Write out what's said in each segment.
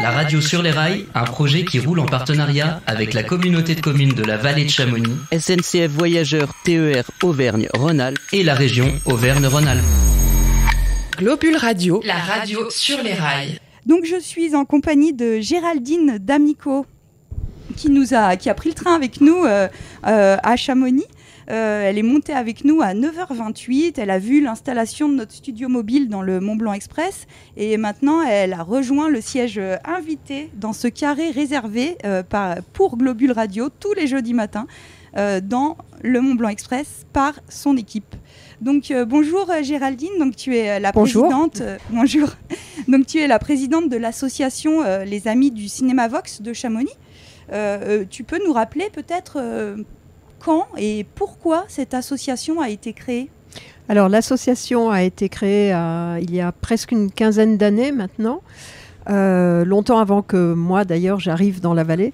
La radio sur les rails, un projet qui roule en partenariat avec la communauté de communes de la vallée de Chamonix, SNCF Voyageurs TER Auvergne-Rhône-Alpes et la région Auvergne-Rhône-Alpes. Globule Radio, la radio sur les rails. Donc je suis en compagnie de Géraldine D'Amico qui a pris le train avec nous à Chamonix. Elle est montée avec nous à 9h28. Elle a vu l'installation de notre studio mobile dans le Mont Blanc Express. Et maintenant, elle a rejoint le siège invité dans ce carré réservé pour Globule Radio tous les jeudis matins dans le Mont Blanc Express par son équipe. Donc bonjour Géraldine, donc tu es la présidente. Bonjour. Donc tu es la présidente de l'association Les Amis du Cinéma Vox de Chamonix. Tu peux nous rappeler peut-être quand et pourquoi cette association a été créée ? Alors l'association a été créée il y a presque une quinzaine d'années maintenant, longtemps avant que moi d'ailleurs j'arrive dans la vallée.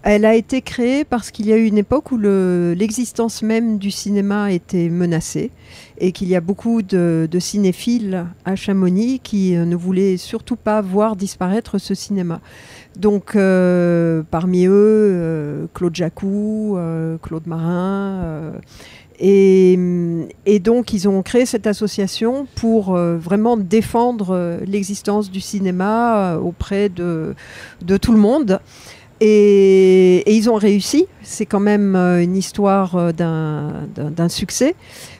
Elle a été créée parce qu'il y a eu une époque où l'existence même du cinéma était menacée et qu'il y a beaucoup de cinéphiles à Chamonix qui ne voulaient surtout pas voir disparaître ce cinéma. Donc parmi eux, Claude Jacou, Claude Marin... Et donc, ils ont créé cette association pour vraiment défendre l'existence du cinéma auprès de tout le monde. Et ils ont réussi. C'est quand même une histoire d'un succès,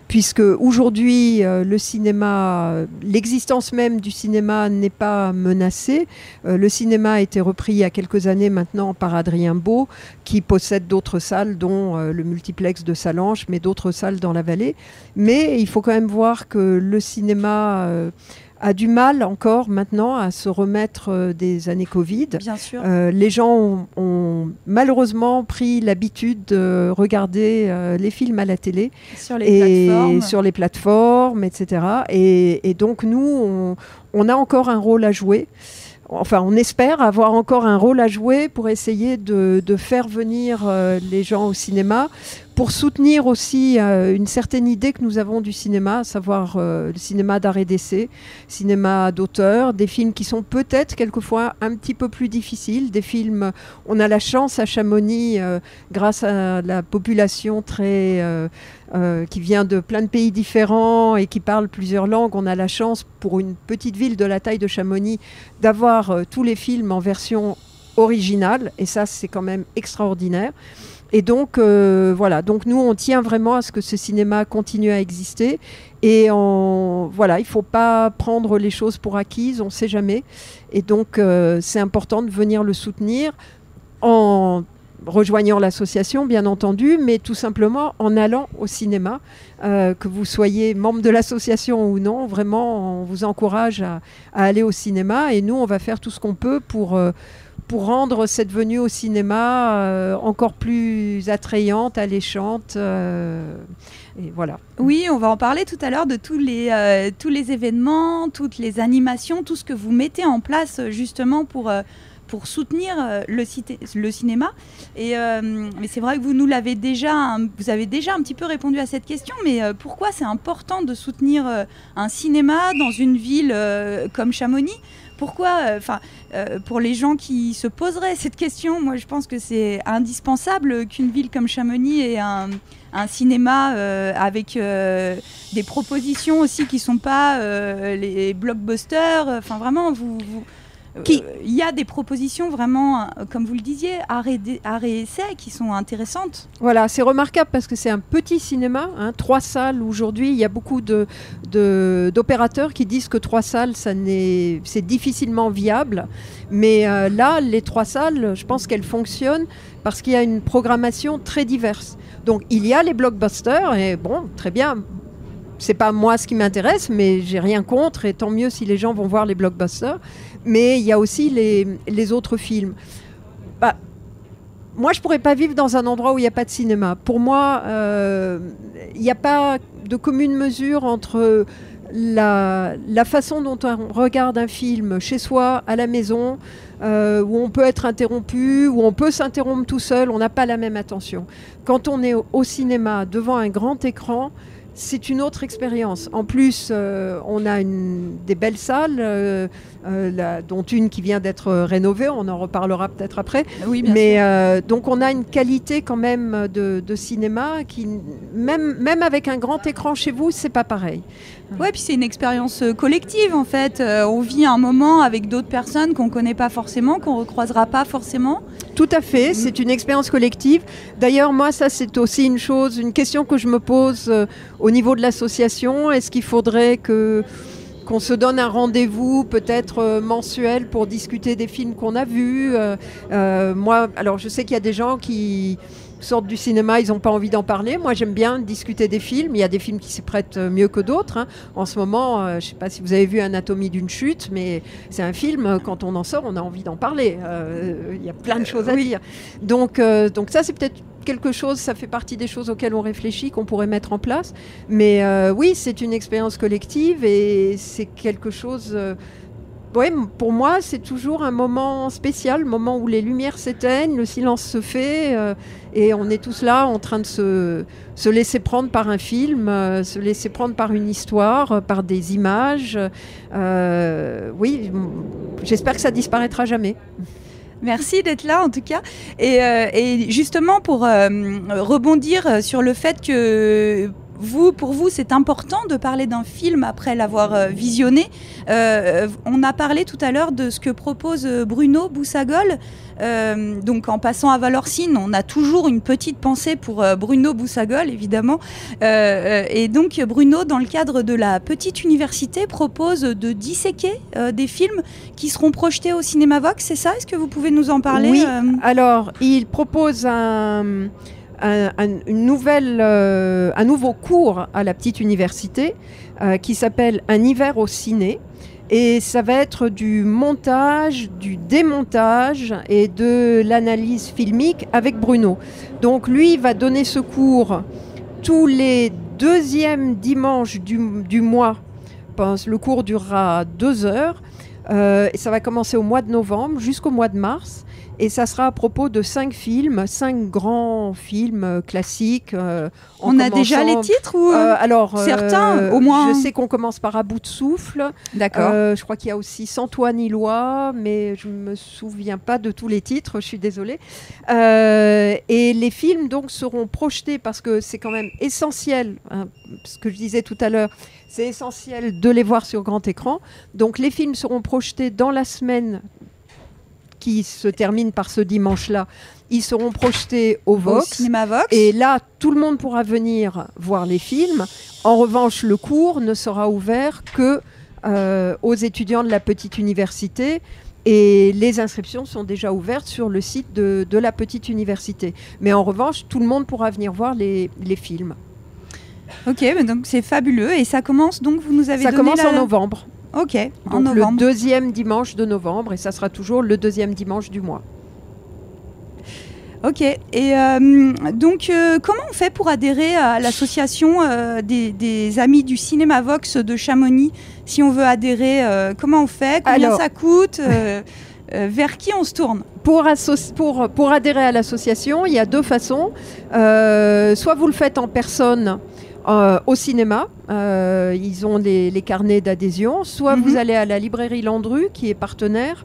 puisque aujourd'hui, le cinéma, l'existence même du cinéma n'est pas menacée. Le cinéma a été repris il y a quelques années maintenant par Adrien Beau, qui possède d'autres salles, dont le multiplex de Salanches, mais d'autres salles dans la vallée. Mais il faut quand même voir que le cinéma... a du mal encore maintenant à se remettre des années Covid. Bien sûr. Les gens ont malheureusement pris l'habitude de regarder les films à la télé. Sur les plateformes, etc. Et donc nous, on a encore un rôle à jouer. Enfin, on espère avoir encore un rôle à jouer pour essayer de faire venir les gens au cinéma, pour soutenir aussi une certaine idée que nous avons du cinéma, à savoir le cinéma d'art et d'essai, cinéma d'auteur, des films qui sont peut-être quelquefois un petit peu plus difficiles, des films, on a la chance à Chamonix, grâce à la population qui vient de plein de pays différents et qui parle plusieurs langues, on a la chance pour une petite ville de la taille de Chamonix d'avoir tous les films en version originale, et ça c'est quand même extraordinaire. Et donc, voilà. Donc, nous, on tient vraiment à ce que ce cinéma continue à exister. Et voilà, il ne faut pas prendre les choses pour acquises, on ne sait jamais. Et donc, c'est important de venir le soutenir en rejoignant l'association, bien entendu, mais tout simplement en allant au cinéma. Que vous soyez membre de l'association ou non, vraiment, on vous encourage à aller au cinéma. Et nous, on va faire tout ce qu'on peut pour rendre cette venue au cinéma encore plus attrayante, alléchante. Et voilà. Oui, on va en parler tout à l'heure de tous les événements, toutes les animations, tout ce que vous mettez en place justement pour soutenir le cinéma. Mais c'est vrai que vous avez déjà un petit peu répondu à cette question, mais pourquoi c'est important de soutenir un cinéma dans une ville comme Chamonix ? Pourquoi, pour les gens qui se poseraient cette question, moi je pense que c'est indispensable qu'une ville comme Chamonix ait un cinéma avec des propositions aussi qui ne sont pas les blockbusters. Enfin vraiment, il y a des propositions vraiment, comme vous le disiez, art et essai qui sont intéressantes. Voilà, c'est remarquable parce que c'est un petit cinéma, 3 salles aujourd'hui. Il y a beaucoup d'opérateurs qui disent que 3 salles, c'est difficilement viable. Mais là, les 3 salles, je pense qu'elles fonctionnent parce qu'il y a une programmation très diverse. Donc, il y a les blockbusters et bon, très bien. C'est pas moi ce qui m'intéresse, mais j'ai rien contre et tant mieux si les gens vont voir les blockbusters. Mais il y a aussi les autres films. Moi, je pourrais pas vivre dans un endroit où il n'y a pas de cinéma. Pour moi, il n'y a pas de commune mesure entre la façon dont on regarde un film chez soi, à la maison, où on peut être interrompu, où on peut s'interrompre tout seul, on n'a pas la même attention. Quand on est au cinéma, devant un grand écran, c'est une autre expérience. En plus, on a des belles salles, dont une qui vient d'être rénovée, on en reparlera peut-être après. Oui, bien sûr. Mais donc on a une qualité quand même de cinéma qui, même avec un grand écran chez vous, c'est pas pareil. Ouais, puis c'est une expérience collective en fait. On vit un moment avec d'autres personnes qu'on connaît pas forcément, qu'on recroisera pas forcément. Tout à fait, c'est une expérience collective. D'ailleurs, moi, ça c'est aussi une question que je me pose au niveau de l'association. Est-ce qu'il faudrait qu'on se donne un rendez-vous peut-être mensuel pour discuter des films qu'on a vus. Moi, alors je sais qu'il y a des gens qui sortent du cinéma, ils n'ont pas envie d'en parler. Moi, j'aime bien discuter des films. Il y a des films qui s'y prêtent mieux que d'autres. Hein. En ce moment, je ne sais pas si vous avez vu Anatomie d'une chute, mais c'est un film, quand on en sort, on a envie d'en parler. Il y a plein de choses à dire. Donc ça, c'est peut-être quelque chose, ça fait partie des choses auxquelles on réfléchit, qu'on pourrait mettre en place. Mais oui, c'est une expérience collective et c'est quelque chose... ouais, pour moi, c'est toujours un moment spécial, le moment où les lumières s'éteignent, le silence se fait et on est tous là en train de se laisser prendre par un film, se laisser prendre par une histoire, par des images. Oui, j'espère que ça disparaîtra jamais. Merci d'être là en tout cas. Et justement pour rebondir sur le fait que pour vous, c'est important de parler d'un film après l'avoir visionné. On a parlé tout à l'heure de ce que propose Bruno Boussagol. Donc en passant à Valorcine, on a toujours une petite pensée pour Bruno Boussagol, évidemment. Et donc Bruno, dans le cadre de la petite université, propose de disséquer des films qui seront projetés au Cinéma Vox, c'est ça? Est-ce que vous pouvez nous en parler? Oui, alors il propose un nouveau cours à la petite université qui s'appelle Un hiver au ciné. Et ça va être du montage, du démontage et de l'analyse filmique avec Bruno. Donc lui va donner ce cours tous les deuxièmes dimanches du mois. Le cours durera 2 heures. Et ça va commencer au mois de novembre jusqu'au mois de mars. Et ça sera à propos de 5 films, 5 grands films classiques. On a déjà les titres ou alors, certains, au moins. Je sais qu'on commence par À bout de souffle. D'accord. Je crois qu'il y a aussi Sans toi ni loi, mais je ne me souviens pas de tous les titres, je suis désolée. Et les films donc seront projetés parce que c'est quand même essentiel, hein, ce que je disais tout à l'heure, c'est essentiel de les voir sur grand écran. Donc les films seront projetés dans la semaine qui se termine par ce dimanche-là. Ils seront projetés au Vox. Au Cinéma Vox. Et là, tout le monde pourra venir voir les films. En revanche, le cours ne sera ouvert que aux étudiants de la petite université. Et les inscriptions sont déjà ouvertes sur le site de la petite université. Mais en revanche, tout le monde pourra venir voir les films. Ok, donc c'est fabuleux. Et ça commence, donc vous nous avez ça donné commence en novembre. Ok, donc en novembre. Le 2e dimanche de novembre, et ça sera toujours le 2e dimanche du mois. Ok, et donc comment on fait pour adhérer à l'association des Amis du Cinéma Vox de Chamonix? Si on veut adhérer, comment on fait? Combien ça coûte? Vers qui on se tourne? Pour adhérer à l'association, il y a 2 façons. Soit vous le faites en personne au cinéma, ils ont les carnets d'adhésion, soit vous allez à la librairie Landru qui est partenaire,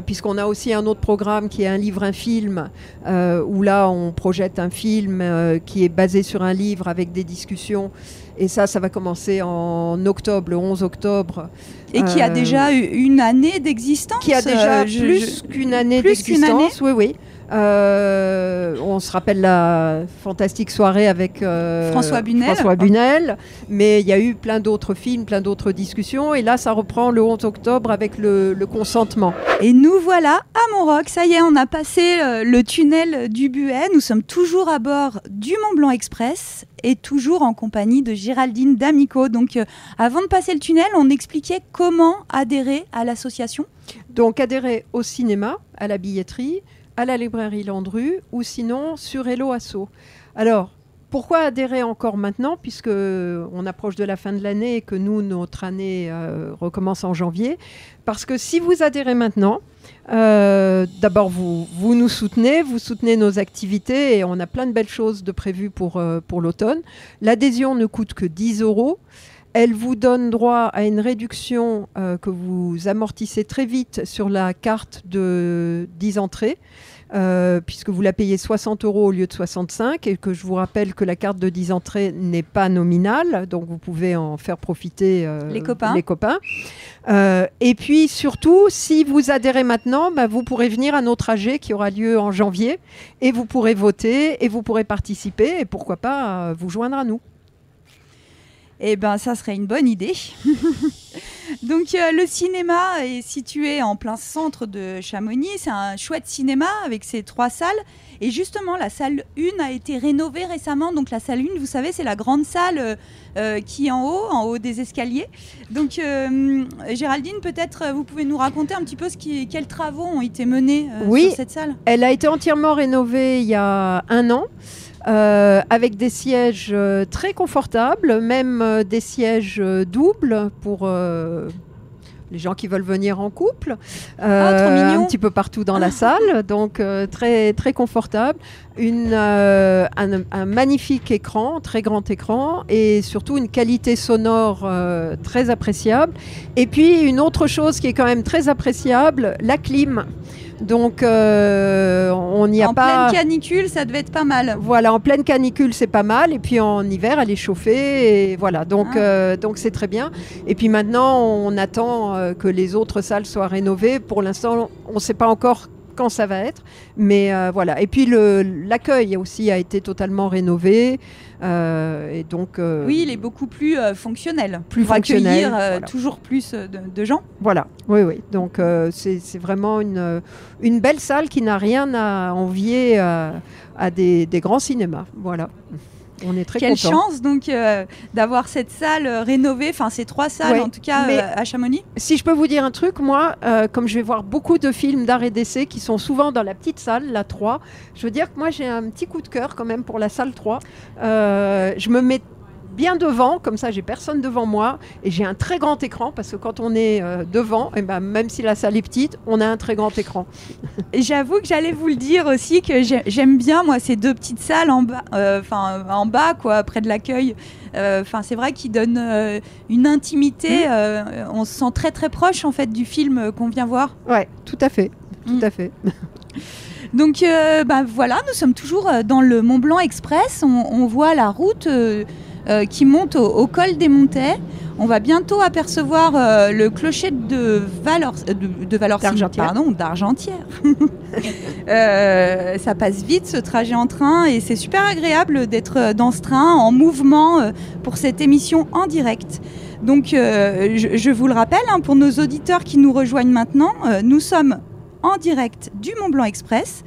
puisqu'on a aussi un autre programme qui est Un livre, un film, où là on projette un film qui est basé sur un livre avec des discussions, et ça va commencer en octobre, le 11 octobre. Et qui a déjà une année d'existence. Qui a déjà plus qu'une année d'existence, oui. On se rappelle la fantastique soirée avec François Bunel, mais il y a eu plein d'autres films, plein d'autres discussions, et là ça reprend le 11 octobre avec le consentement. Et nous voilà à Montroc, ça y est, on a passé le tunnel du Buet, nous sommes toujours à bord du Mont Blanc Express et toujours en compagnie de Géraldine D'Amico. Donc avant de passer le tunnel, on expliquait comment adhérer à l'association. Donc adhérer au cinéma, à la billetterie, à la librairie Landru, ou sinon sur Hello Asso. Alors, pourquoi adhérer encore maintenant, puisque on approche de la fin de l'année et que nous, notre année recommence en janvier? Parce que si vous adhérez maintenant, D'abord, vous nous soutenez, vous soutenez nos activités et on a plein de belles choses de prévues pour l'automne. L'adhésion ne coûte que 10 €. Elle vous donne droit à une réduction que vous amortissez très vite sur la carte de 10 entrées, puisque vous la payez 60 € au lieu de 65, et que je vous rappelle que la carte de 10 entrées n'est pas nominale, donc vous pouvez en faire profiter les copains. Et puis surtout, si vous adhérez maintenant, vous pourrez venir à notre AG qui aura lieu en janvier, et vous pourrez voter, et vous pourrez participer, et pourquoi pas vous joindre à nous. Eh bien, ça serait une bonne idée. Donc, le cinéma est situé en plein centre de Chamonix. C'est un chouette cinéma avec ses 3 salles. Et justement, la salle 1 a été rénovée récemment. Donc, la salle 1, vous savez, c'est la grande salle qui est en haut des escaliers. Donc, Géraldine, peut-être vous pouvez nous raconter un petit peu quels travaux ont été menés sur cette salle. Elle a été entièrement rénovée il y a 1 an. Avec des sièges très confortables, même des sièges doubles pour les gens qui veulent venir en couple, un petit peu partout dans la salle, donc très, très confortable. Un magnifique écran, très grand écran, et surtout une qualité sonore très appréciable. Et puis une autre chose qui est quand même très appréciable, la clim. Donc, on n'y a pas... En pleine canicule, ça devait être pas mal. Voilà, en pleine canicule, c'est pas mal. Et puis en hiver, elle est chauffée. Et voilà, donc c'est très bien. Et puis maintenant, on attend que les autres salles soient rénovées. Pour l'instant, on ne sait pas encore quand ça va être. Mais voilà. Et puis l'accueil aussi a été totalement rénové. Et donc, oui, il est beaucoup plus fonctionnel. Plus pour fonctionnel. Accueillir toujours plus de gens. Voilà, oui. Donc, c'est vraiment une belle salle qui n'a rien à envier à des grands cinémas. Voilà. On est très contents. Quelle chance donc d'avoir cette salle rénovée, enfin ces 3 salles en tout cas à Chamonix. Si je peux vous dire un truc, moi, comme je vais voir beaucoup de films d'art et d'essai qui sont souvent dans la petite salle, la 3, je veux dire que moi j'ai un petit coup de cœur quand même pour la salle 3. Je me mets bien devant, comme ça j'ai personne devant moi, et j'ai un très grand écran, parce que quand on est devant, et même si la salle est petite, on a un très grand écran. Et j'avoue que j'allais vous le dire aussi, que j'aime bien moi ces 2 petites salles en bas quoi, près de l'accueil. C'est vrai qu'ils donnent une intimité, on se sent très très proche en fait du film qu'on vient voir. Ouais, tout à fait. Donc voilà, nous sommes toujours dans le Mont Blanc Express, on voit la route qui monte au col des Montets. On va bientôt apercevoir le clocher d'Argentière. Ça passe vite ce trajet en train et c'est super agréable d'être dans ce train en mouvement pour cette émission en direct. Donc je vous le rappelle, pour nos auditeurs qui nous rejoignent maintenant, nous sommes en direct du Mont Blanc Express.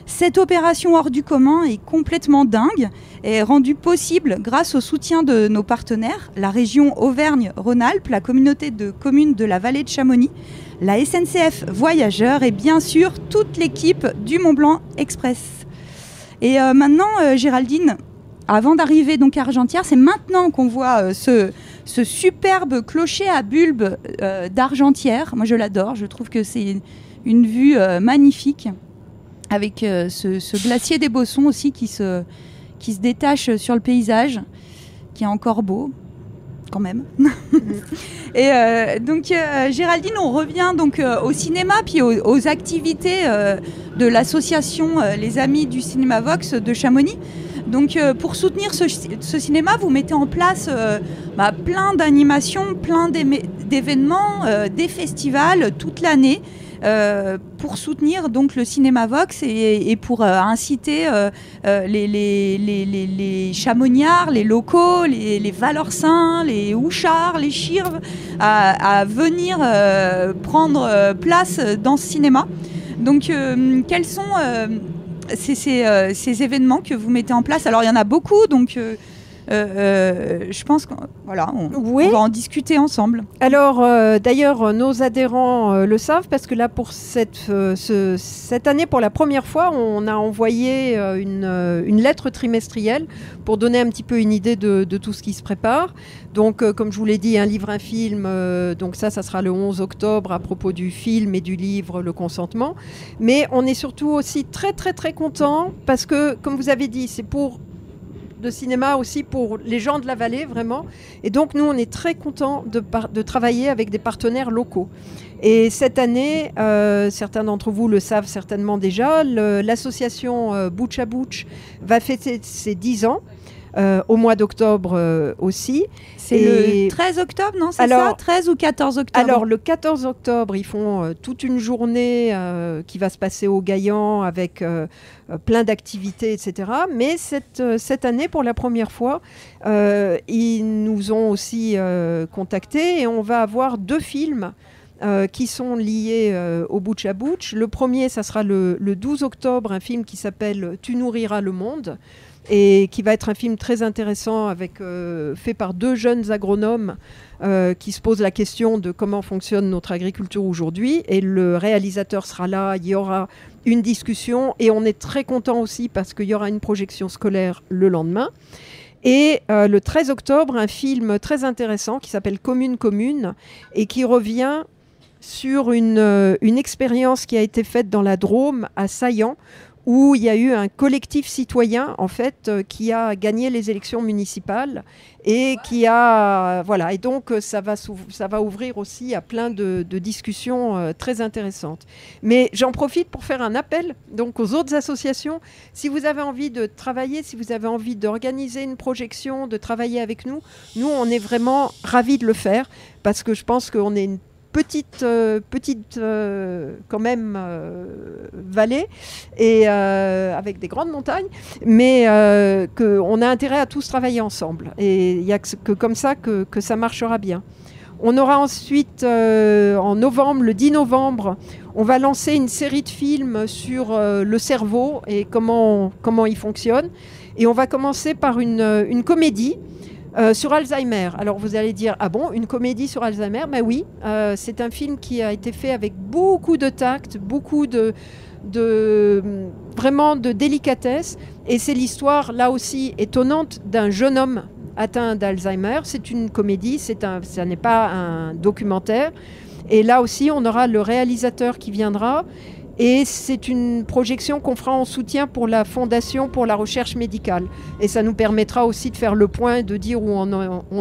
Cette opération hors du commun est complètement dingue et rendue possible grâce au soutien de nos partenaires, la région Auvergne-Rhône-Alpes, la communauté de communes de la vallée de Chamonix, la SNCF Voyageurs et bien sûr toute l'équipe du Mont Blanc Express. Et maintenant, Géraldine, avant d'arriver donc à Argentière, c'est maintenant qu'on voit ce superbe clocher à bulbe d'Argentière. Moi, je l'adore. Je trouve que c'est une vue magnifique. Avec ce glacier des Bossons aussi qui se détache sur le paysage, qui est encore beau, quand même. Et donc, Géraldine, on revient donc au cinéma, puis aux activités de l'association Les Amis du Cinéma Vox de Chamonix. Donc, pour soutenir ce cinéma, vous mettez en place plein d'animations, plein d'événements, des festivals toute l'année. Pour soutenir donc le cinéma Vox et pour inciter les chamoniards, les locaux, les Valorcins, les Houchards, les Chirves à venir prendre place dans ce cinéma. Donc quels sont ces événements que vous mettez en place? Alors il y en a beaucoup, donc Je pense qu'on va en discuter ensemble. Alors, d'ailleurs, nos adhérents le savent parce que là, pour cette année, pour la première fois, on a envoyé une lettre trimestrielle pour donner un petit peu une idée de tout ce qui se prépare. Donc, comme je vous l'ai dit, un livre, un film, donc ça sera le 11 octobre à propos du film et du livre Le Consentement. Mais on est surtout aussi très, très, très contents parce que, comme vous avez dit, c'est pour de cinéma aussi pour les gens de la vallée, vraiment. Et donc, nous, on est très contents de travailler avec des partenaires locaux. Et cette année, certains d'entre vous le savent certainement déjà, l'association Butch à Butch va fêter ses 10 ans. Au mois d'octobre aussi. C'est le 13 octobre, non? C'est ça 13 ou 14 octobre? Alors, le 14 octobre, ils font toute une journée qui va se passer au Gaillan avec plein d'activités, etc. Mais cette année, pour la première fois, ils nous ont aussi contactés et on va avoir 2 films qui sont liés au Butch à Butch. Le premier, ça sera le 12 octobre, un film qui s'appelle « Tu nourriras le monde ». Et qui va être un film très intéressant fait par 2 jeunes agronomes qui se posent la question de comment fonctionne notre agriculture aujourd'hui. Et le réalisateur sera là, il y aura une discussion et on est très content aussi parce qu'il y aura une projection scolaire le lendemain. Et le 13 octobre, un film très intéressant qui s'appelle Commune Commune et qui revient sur une expérience qui a été faite dans la Drôme à Saillant, où il y a eu un collectif citoyen, en fait, qui a gagné les élections municipales et qui a... Voilà, et donc ça va ouvrir aussi à plein de discussions très intéressantes. Mais j'en profite pour faire un appel donc, aux autres associations. Si vous avez envie de travailler, si vous avez envie d'organiser une projection, de travailler avec nous, on est vraiment ravis de le faire parce que je pense qu'on est une petite quand même vallée et avec des grandes montagnes, mais qu'on a intérêt à tous travailler ensemble. Et il n'y a que comme ça que ça marchera bien. On aura ensuite, en novembre, le 10 novembre, on va lancer une série de films sur le cerveau et comment il fonctionne. Et on va commencer par une comédie sur Alzheimer. Alors vous allez dire, ah bon, une comédie sur Alzheimer? Ben oui, c'est un film qui a été fait avec beaucoup de tact, beaucoup vraiment de délicatesse. Et c'est l'histoire, là aussi, étonnante d'un jeune homme atteint d'Alzheimer. C'est une comédie, ça n'est pas un documentaire. Et là aussi, on aura le réalisateur qui viendra. Et c'est une projection qu'on fera en soutien pour la Fondation pour la recherche médicale. Et ça nous permettra aussi de faire le point et de dire où on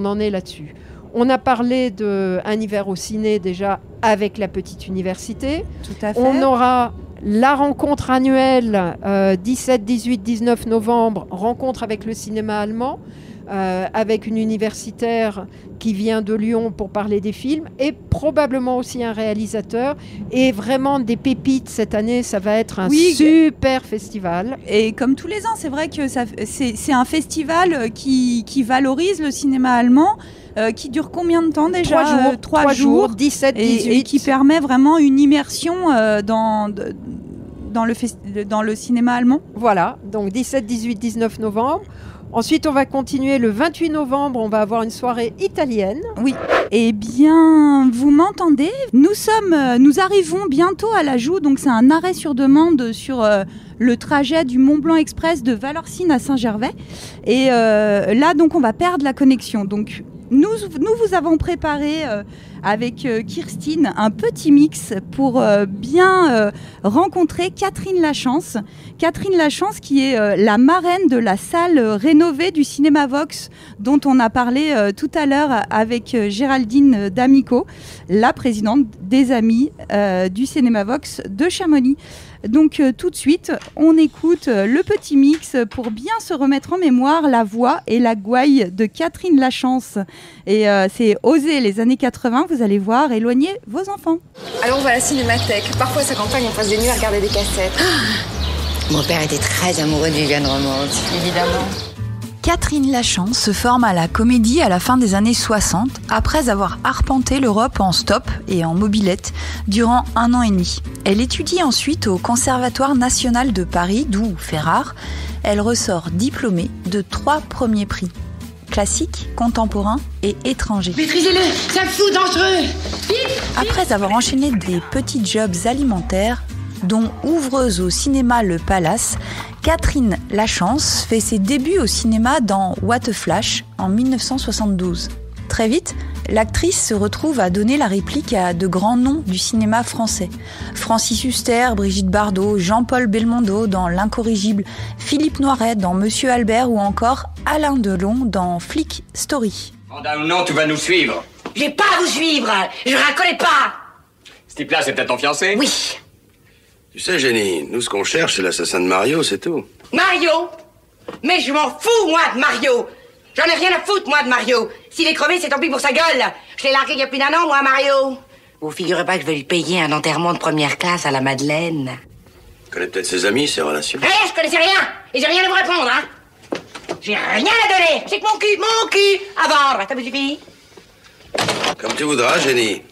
en est là-dessus. On a parlé d'Un hiver au ciné déjà avec la petite université. Tout à fait. On aura la rencontre annuelle 17, 18, 19 novembre, rencontre avec le cinéma allemand. Avec une universitaire qui vient de Lyon pour parler des films et probablement aussi un réalisateur et vraiment des pépites cette année. Ça va être un super festival. Et comme tous les ans, c'est vrai que c'est un festival qui valorise le cinéma allemand. Qui dure combien de temps déjà? 3 jours, 17, 18. Et qui permet vraiment une immersion dans le cinéma allemand. Voilà, donc 17, 18, 19 novembre. Ensuite, on va continuer le 28 novembre, on va avoir une soirée italienne. Oui, eh bien, vous m'entendez? Nous arrivons bientôt à la Joux, donc c'est un arrêt sur demande sur le trajet du Mont Blanc Express de Valorcine à Saint-Gervais. Et là, donc, on va perdre la connexion. Donc, nous vous avons préparé avec Kirstine un petit mix pour bien rencontrer Catherine Lachance. Catherine Lachance qui est la marraine de la salle rénovée du Cinéma Vox dont on a parlé tout à l'heure avec Géraldine D'Amico, la présidente des Amis du Cinéma Vox de Chamonix. Donc tout de suite, on écoute le petit mix pour bien se remettre en mémoire la voix et la gouaille de Catherine Lachance. Et c'est Oser les années 80, vous allez voir, éloignez vos enfants. Alors on va à la cinémathèque. Parfois sa campagne, on passe des nuits à regarder des cassettes. Mon père était très amoureux de Viviane Romand, évidemment. Catherine Lachance se forme à la comédie à la fin des années 60, après avoir arpenté l'Europe en stop et en mobilette durant 1 an et demi. Elle étudie ensuite au Conservatoire national de Paris, d'où, fait rare, elle ressort diplômée de 3 premiers prix. classique, contemporain et étranger. Maîtrisez-le, ça me fout dangereux. Après avoir enchaîné des petits jobs alimentaires, dont ouvreuse au cinéma Le Palace, Catherine Lachance fait ses débuts au cinéma dans What a Flash en 1972. Très vite, l'actrice se retrouve à donner la réplique à de grands noms du cinéma français. Francis Huster, Brigitte Bardot, Jean-Paul Belmondo dans L'Incorrigible, Philippe Noiret dans Monsieur Albert ou encore Alain Delon dans Flick Story. Mandat ou non, tu vas nous suivre. J'ai pas à vous suivre, je reconnais pas. Ce type-là, c'est peut-être ton fiancé? Oui. Tu sais, Jenny, nous, ce qu'on cherche, c'est l'assassin de Mario, c'est tout. Mario? Mais je m'en fous, moi, de Mario. J'en ai rien à foutre, moi, de Mario. S'il est crevé, c'est tant pis pour sa gueule. Je l'ai largué il y a plus d'1 an, moi, Mario. Vous figurez pas que je vais lui payer un enterrement de première classe à la Madeleine. Tu connais peut-être ses amis, ses relations. Eh, je connaissais rien. Et j'ai rien à vous répondre, hein. J'ai rien à donner. J'ai que mon cul à vendre. Ça vous suffit? Comme tu voudras, Jenny.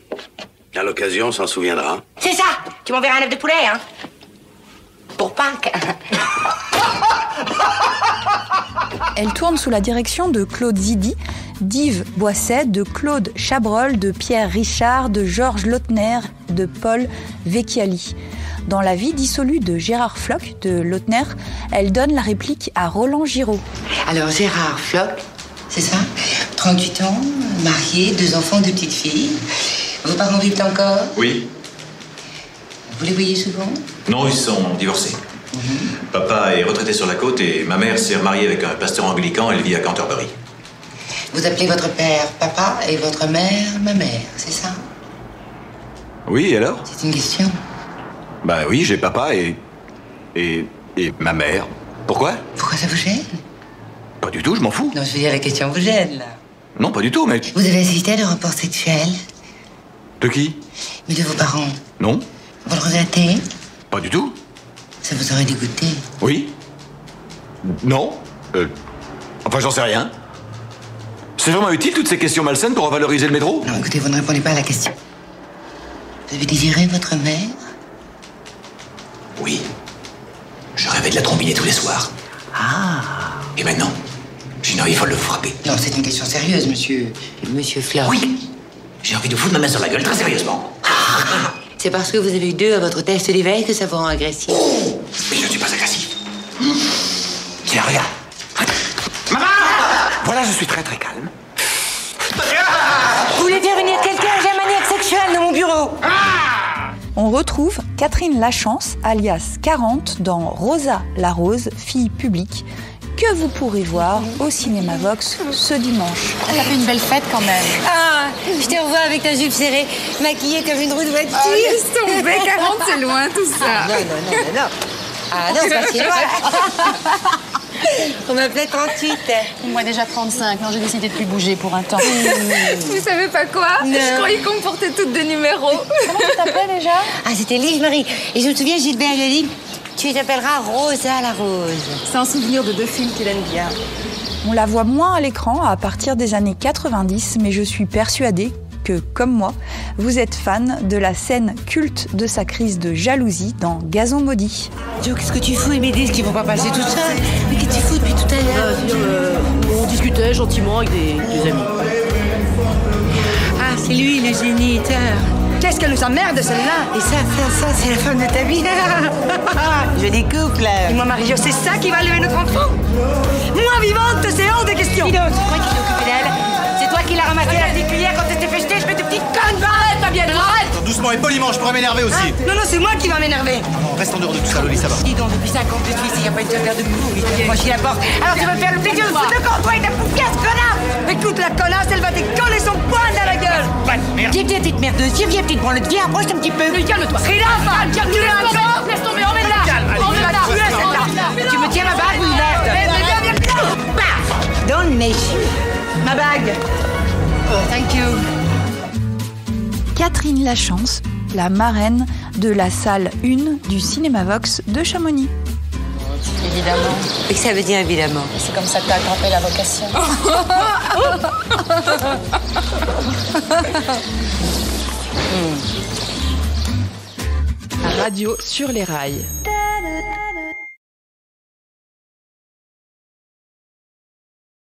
À l'occasion, on s'en souviendra. C'est ça. Tu m'enverras un œuf de poulet, hein. Pour Pâques. Elle tourne sous la direction de Claude Zidi, d'Yves Boisset, de Claude Chabrol, de Pierre Richard, de Georges Lautner, de Paul Vecchiali. Dans La vie dissolue de Gérard Floch de Lautner, elle donne la réplique à Roland Giraud. Alors Gérard Floch, c'est ça? 38 ans, marié, 2 enfants, 2 petites filles. Vos parents vivent encore? Oui. Vous les voyez souvent? Non, ils sont divorcés. Papa est retraité sur la côte et ma mère s'est remariée avec un pasteur anglican. Elle vit à Canterbury. Vous appelez votre père papa et votre mère ma mère, c'est ça? Oui, et alors? C'est une question. Bah oui, j'ai papa et ma mère. Pourquoi? Pourquoi ça vous gêne? Pas du tout, je m'en fous. Non, je veux dire, la question vous gêne, là. Non, pas du tout, mais... Vous avez assisté à des rapports sexuels? De qui? Mais de vos parents. Non. Vous le regrettez? Pas du tout. Ça vous aurait dégoûté? Oui. Non. Enfin, j'en sais rien. C'est vraiment utile, toutes ces questions malsaines pour revaloriser le métro? Non, écoutez, vous ne répondez pas à la question. Vous avez désiré votre mère? Oui. Je rêvais de la trombiner tous les soirs. Ah. Et maintenant, j'ai une envie folle de vous frapper. Non, c'est une question sérieuse, monsieur Floch. Oui. J'ai envie de foutre ma main sur la gueule, très sérieusement. C'est parce que vous avez eu 2 à votre test d'éveil que ça vous rend agressif. Mais je ne suis pas agressif. Tiens, regarde. Maman! Voilà, je suis très très calme. Vous voulez faire venir quelqu'un? J'ai un maniaque sexuel dans mon bureau. On retrouve Catherine Lachance, alias 40, dans Rosa la Rose, fille publique, que vous pourrez voir au Cinéma Vox ce dimanche. Ça fait une belle fête quand même. Ah, je te revois avec ta jupe serrée, maquillée comme une roue de voiture. Oh, laisse tomber, 40, c'est loin tout ça. Non. Ah non, c'est pas si loin. On m'appelait 38. Moi déjà 35, non, j'ai décidé de plus bouger pour un temps. Vous savez pas quoi? Non. Je croyais qu'on me portait toutes des numéros. Comment tu t'appelais déjà? Ah, c'était Lise Marie. Et je me souviens, Gilbert lui a dit, tu t'appelleras Rosa la Rose. C'est un souvenir de 2 films qu'il aime bien. On la voit moins à l'écran à partir des années 90, mais je suis persuadée que, comme moi, vous êtes fan de la scène culte de sa crise de jalousie dans Gazon maudit. Joe, qu'est-ce que tu fous? Ils me disent qu'ils vont pas passer tout ça. Mais qu'est-ce que tu fous depuis tout à l'heure? On discutait gentiment avec des amis. Ah, c'est lui, le géniteur. Qu'est-ce qu'elle nous emmerde, celle-là? Et ça, c'est la femme de ta vie. Je découpe, là. Et moi, Marie-Jo, c'est ça qui va lever notre enfant? Moi, vivante, c'est hors de question. Dis donc, c'est toi qui t'es occupé d'elle? C'est toi qui l'as ramassée à la petite cuillère quand t'étais fait jeter, espèce de petite conne. Arrête, Fabienne, arrête! Doucement et poliment, je pourrais m'énerver aussi. Non, c'est moi qui va m'énerver. Non, reste en dehors de tout ça, Loli, ça va. Dis donc, depuis 5 ans que tu suis, s'il n'y a pas une seule paire de coups, il te franchit la porte. Alors tu vas me faire le plaisir de foutre le camp, toi et ta poufiasse, connard! Écoute, la connasse, elle va te coller son poing dans la gueule. Viens, petite merdeuse, viens, petite branlette, viens, approche un petit peu. Calme-toi. Calme-toi. Laisse tomber, emmène-la. Emmène-la. Tu me tiens ma bague ou une merde? Paf! Don't lèche. Ma bague. Oh, thank you. Catherine Lachance, la marraine de la salle 1 du Cinéma Vox de Chamonix. Évidemment. Et que ça veut dire évidemment? C'est comme ça que t'as attrapé la vocation. Radio sur les rails.